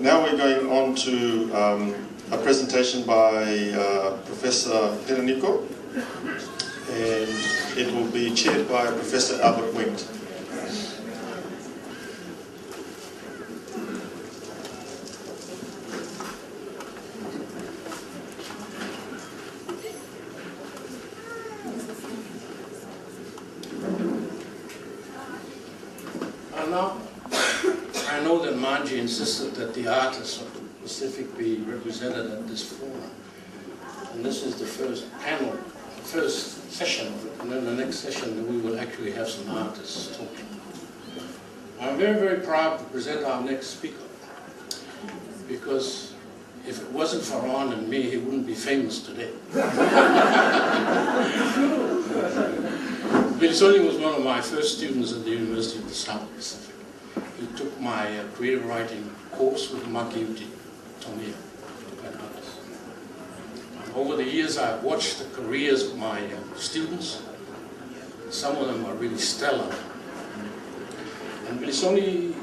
now we're going on to a presentation by Professor Hereniko, and it will be chaired by Professor Albert Wendt. I know that Margie insisted that the artists of the Pacific be represented at this forum. And this is the first panel, the first session of it. And then the next session we will actually have some artists talking. I'm very, very proud to present our next speaker. Because if it wasn't for Ron and me, he wouldn't be famous today. Vilsoni was one of my first students at the University of the South Pacific. He took my creative writing course with Makiuti, Tomia, and others. Over the years, I've watched the careers of my students. Some of them are really stellar. And Vilsoni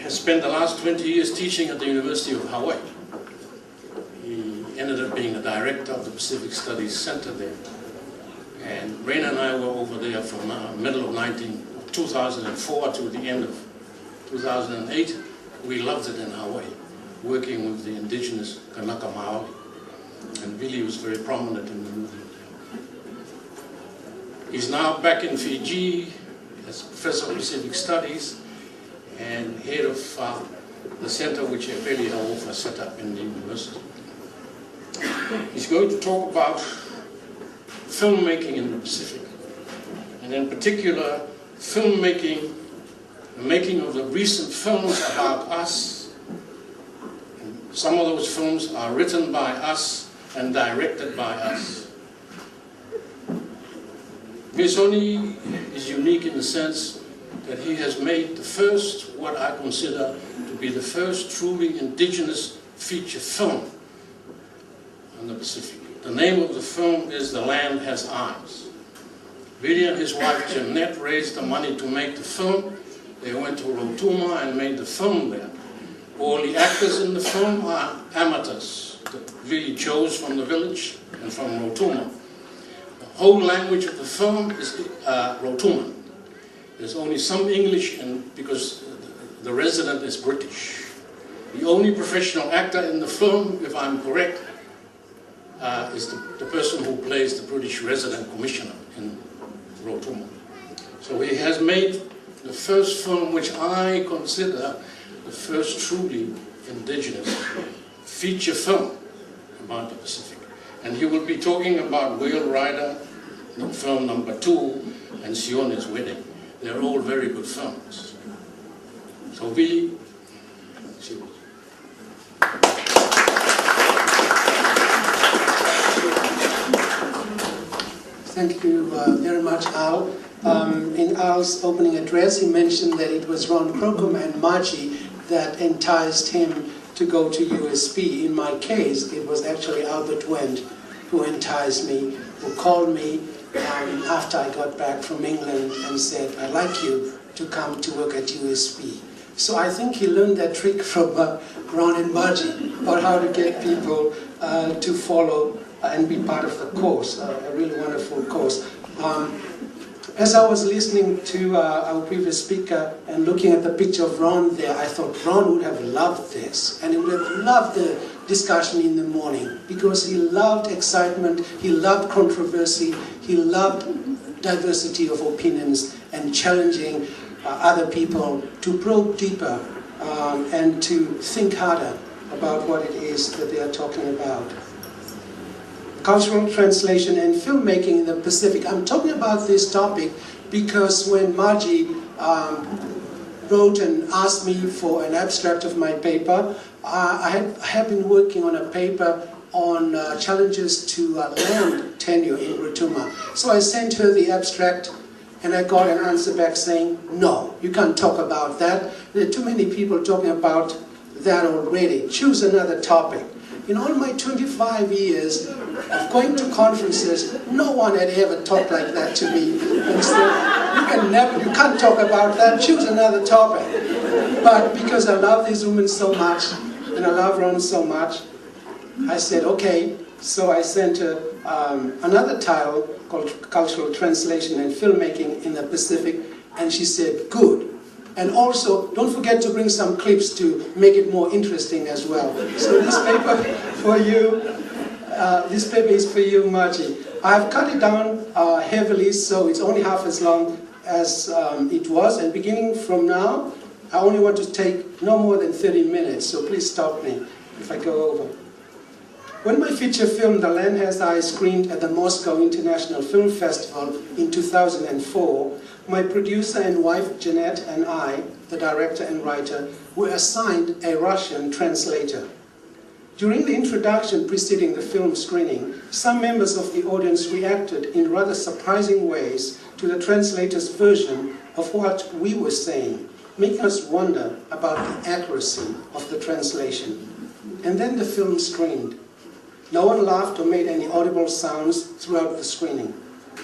has spent the last 20 years teaching at the University of Hawaii. He ended up being the director of the Pacific Studies Center there. And Raina and I were over there from the middle of 2004 to the end of 2008. We loved it in Hawaii, working with the indigenous Kanaka Maoli. And Billy was very prominent in the movement there. He's now back in Fiji as Professor of Pacific Studies and head of the center which Ebeli Hauofa set up in the university. He's going to talk about filmmaking in the Pacific, and in particular, filmmaking, the making of the recent films about us. And some of those films are written by us and directed by us. Vilsoni is unique in the sense that he has made the first, what I consider to be the first truly indigenous feature film in the Pacific. The name of the film is The Land Has Eyes. Billy and his wife Jeanette raised the money to make the film. They went to Rotuma and made the film there. All the actors in the film are amateurs that Billy chose from the village and from Rotuma. The whole language of the film is Rotuman. There's only some English because the resident is British. The only professional actor in the film, if I'm correct, is the person who plays the British resident commissioner in Rotuma. So he has made the first film which I consider the first truly indigenous feature film about the Pacific. And he will be talking about Whale Rider, film number 2, and Sione's Wedding. They're all very good films. So Billy, Thank you very much, Al. In Al's opening address, he mentioned that it was Ron Crocombe and Margie that enticed him to go to USB. In my case, it was actually Albert Wendt who enticed me, who called me after I got back from England and said, I'd like you to come to work at USB. So I think he learned that trick from Ron and Margie about how to get people to follow and be part of the course, a really wonderful course. As I was listening to our previous speaker and looking at the picture of Ron there, I thought Ron would have loved this, and he would have loved the discussion in the morning, because he loved excitement, he loved controversy, he loved diversity of opinions and challenging other people to probe deeper and to think harder about what it is that they are talking about. Cultural translation and filmmaking in the Pacific. I'm talking about this topic because when Margie wrote and asked me for an abstract of my paper, I have been working on a paper on challenges to land tenure in Rotuma. So I sent her the abstract and I got an answer back saying, no, you can't talk about that. There are too many people talking about that already. Choose another topic. In all my 25 years of going to conferences, no one had ever talked like that to me and said, you can't talk about that, choose another topic. But because I love these women so much, and I love Ron so much. I said, okay. So I sent her another title called Cultural Translation and Filmmaking in the Pacific, and she said, good. And also, don't forget to bring some clips to make it more interesting as well. So this paper for you, this paper is for you, Margie. I've cut it down heavily, so it's only half as long as it was, and beginning from now, I only want to take no more than 30 minutes, so please stop me if I go over. When my feature film, The Land Has Eyes, screened at the Moscow International Film Festival in 2004, my producer and wife, Jeanette, and I, the director and writer, were assigned a Russian translator. During the introduction preceding the film screening, some members of the audience reacted in rather surprising ways to the translator's version of what we were saying, making us wonder about the accuracy of the translation. And then the film screened. No one laughed or made any audible sounds throughout the screening.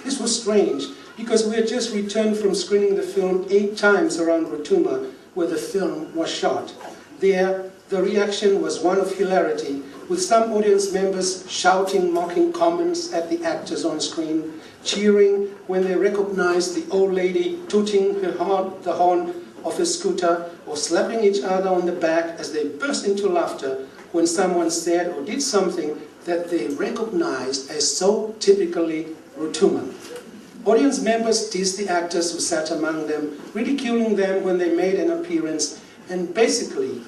This was strange, because we had just returned from screening the film 8 times around Rotuma, where the film was shot. There, the reaction was one of hilarity, with some audience members shouting mocking comments at the actors on screen, cheering when they recognized the old lady tooting the horn of a scooter, or slapping each other on the back as they burst into laughter when someone said or did something that they recognized as so typically Rotuman. Audience members teased the actors who sat among them, ridiculing them when they made an appearance, and basically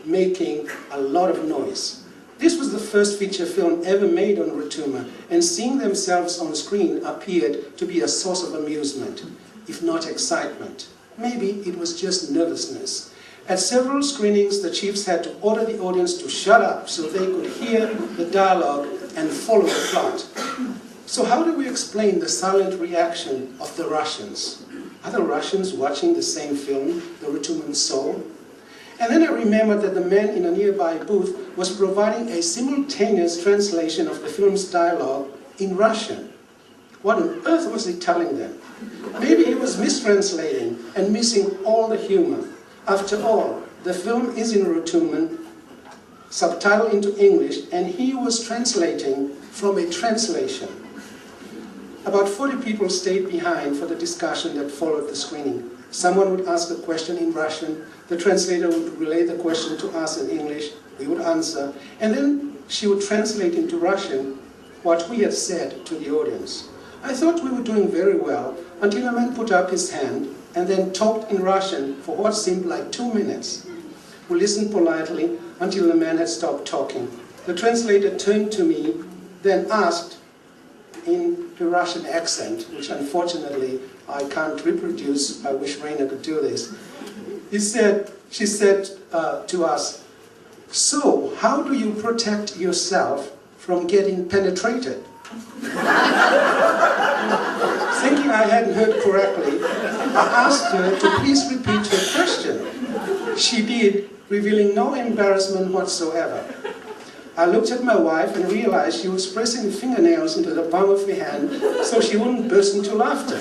making a lot of noise. This was the first feature film ever made on Rotuma, and seeing themselves on screen appeared to be a source of amusement, if not excitement. Maybe it was just nervousness. At several screenings, the chiefs had to order the audience to shut up so they could hear the dialogue and follow the plot. So how do we explain the silent reaction of the Russians? Are the Russians watching the same film, The Rotuman Soul? And then I remembered that the man in a nearby booth was providing a simultaneous translation of the film's dialogue in Russian. What on earth was he telling them? Maybe he was mistranslating and missing all the humor. After all, the film is in Rotuman, subtitled into English, and he was translating from a translation. About 40 people stayed behind for the discussion that followed the screening. Someone would ask a question in Russian, the translator would relay the question to us in English, we would answer, and then she would translate into Russian what we had said to the audience. I thought we were doing very well until a man put up his hand and then talked in Russian for what seemed like 2 minutes. We listened politely until the man had stopped talking. The translator turned to me, then asked in the Russian accent, which unfortunately I can't reproduce. I wish Raina could do this. She said to us, "So, how do you protect yourself from getting penetrated?" Thinking I hadn't heard correctly, I asked her to please repeat her question. She did, revealing no embarrassment whatsoever. I looked at my wife and realized she was pressing fingernails into the palm of her hand so she wouldn't burst into laughter.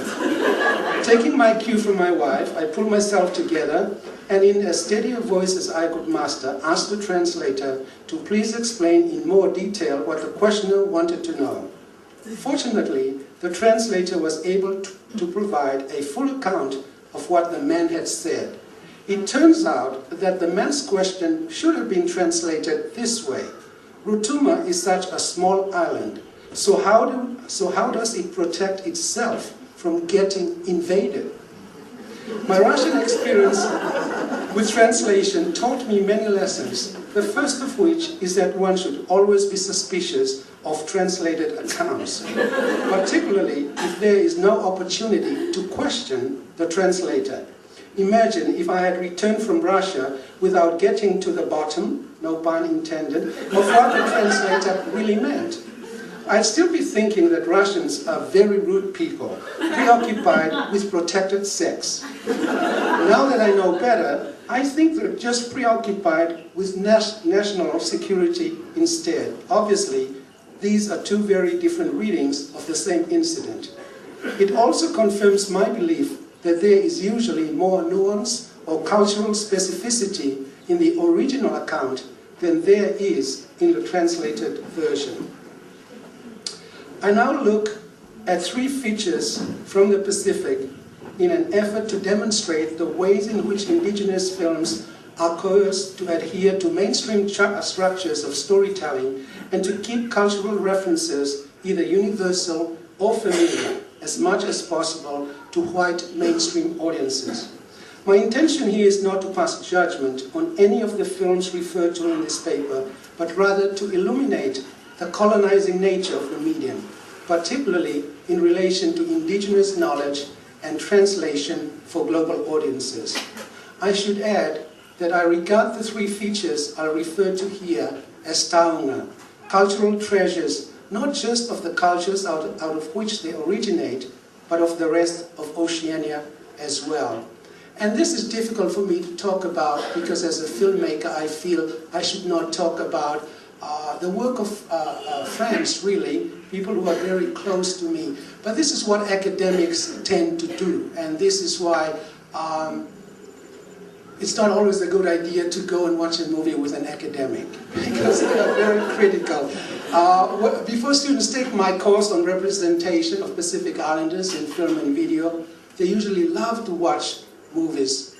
Taking my cue from my wife, I pulled myself together and in as steady a voice as I could muster, asked the translator to please explain in more detail what the questioner wanted to know. Fortunately, the translator was able to provide a full account of what the man had said. It turns out that the man's question should have been translated this way. Rotuma is such a small island, so how does it protect itself from getting invaded? My Russian experience with translation taught me many lessons, the first of which is that one should always be suspicious of translated accounts, particularly if there is no opportunity to question the translator. Imagine if I had returned from Russia without getting to the bottom, no pun intended, of what the translator really meant. I'd still be thinking that Russians are very rude people, preoccupied with protected sex. Now that I know better, I think they're just preoccupied with national security instead. Obviously, these are two very different readings of the same incident. It also confirms my belief that there is usually more nuance or cultural specificity in the original account than there is in the translated version. I now look at 3 features from the Pacific in an effort to demonstrate the ways in which indigenous films are coerced to adhere to mainstream structures of storytelling and to keep cultural references either universal or familiar as much as possible to white mainstream audiences. My intention here is not to pass judgment on any of the films referred to in this paper, but rather to illuminate the colonizing nature of the medium, particularly in relation to indigenous knowledge and translation for global audiences. I should add that I regard the 3 features I refer to here as taonga, cultural treasures, not just of the cultures out of which they originate, but of the rest of Oceania as well. And this is difficult for me to talk about because as a filmmaker I feel I should not talk about the work of friends, really, people who are very close to me. But this is what academics tend to do, and this is why it's not always a good idea to go and watch a movie with an academic, because they are very critical. Before students take my course on representation of Pacific Islanders in film and video, they usually love to watch movies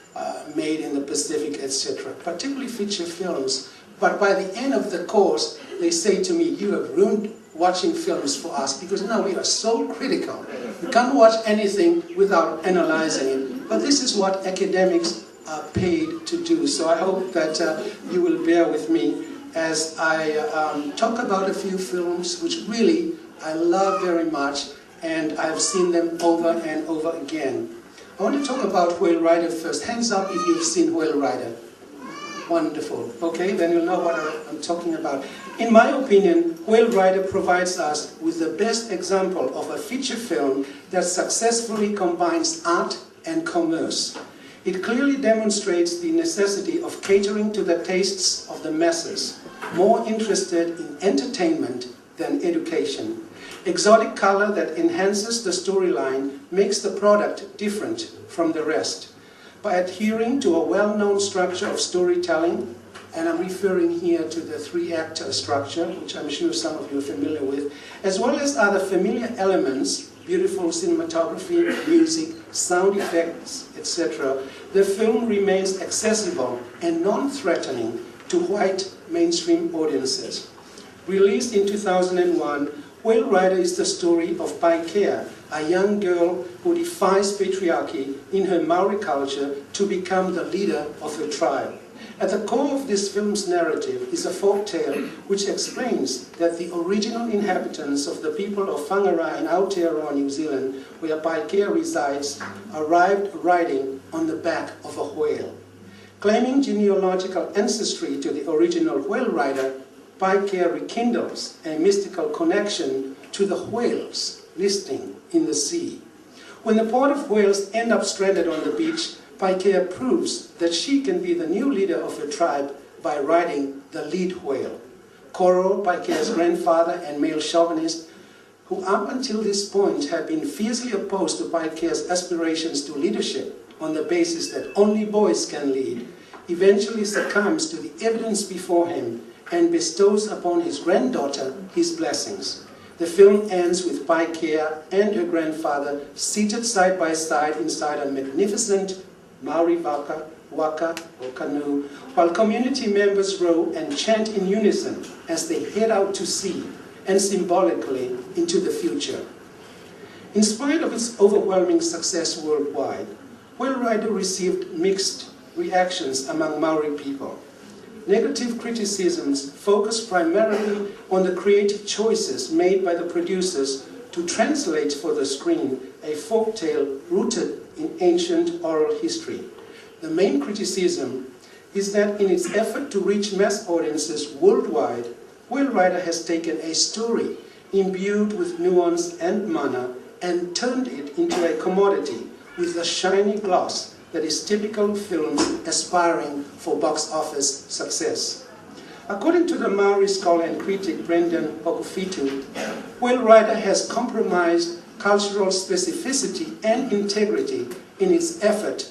made in the Pacific, etc., particularly feature films. But by the end of the course, they say to me, "You have ruined watching films for us, because now we are so critical. We can't watch anything without analyzing it." But this is what academics are paid to do. So I hope that you will bear with me as I talk about a few films which really I love very much, and I've seen them over and over again. I want to talk about Whale Rider first. Hands up if you've seen Whale Rider. Wonderful. Okay, then you'll know what I'm talking about. In my opinion, Whale Rider provides us with the best example of a feature film that successfully combines art and commerce. It clearly demonstrates the necessity of catering to the tastes of the masses, more interested in entertainment than education. Exotic color that enhances the storyline makes the product different from the rest. By adhering to a well-known structure of storytelling, and I'm referring here to the 3-actor structure, which I'm sure some of you are familiar with, as well as other familiar elements, beautiful cinematography, music, sound effects, etc., the film remains accessible and non-threatening to white mainstream audiences. Released in 2001, Whale Rider is the story of Paikea, a young girl who defies patriarchy in her Maori culture to become the leader of her tribe. At the core of this film's narrative is a folktale which explains that the original inhabitants of the people of Whangarai in Aotearoa, New Zealand, where Paikea resides, arrived riding on the back of a whale. Claiming genealogical ancestry to the original Whale Rider, Paikea rekindles a mystical connection to the whales listing in the sea. When the pod of whales end up stranded on the beach, Paikea proves that she can be the new leader of her tribe by riding the lead whale. Koro, Paikea's grandfather and male chauvinist, who up until this point had been fiercely opposed to Paikea's aspirations to leadership on the basis that only boys can lead, eventually succumbs to the evidence before him and bestows upon his granddaughter his blessings. The film ends with Paikea and her grandfather seated side by side inside a magnificent Maori waka or canoe, while community members row and chant in unison as they head out to sea and symbolically into the future. In spite of its overwhelming success worldwide, Whale Rider received mixed reactions among Maori people. Negative criticisms focused primarily on the creative choices made by the producers to translate for the screen a folktale rooted in ancient oral history. The main criticism is that in its effort to reach mass audiences worldwide, Whale Rider has taken a story imbued with nuance and mana and turned it into a commodity with the shiny gloss that is typical of films aspiring for box office success. According to the Maori scholar and critic Brendan Hokufitu, Whale Rider has compromised cultural specificity and integrity in its effort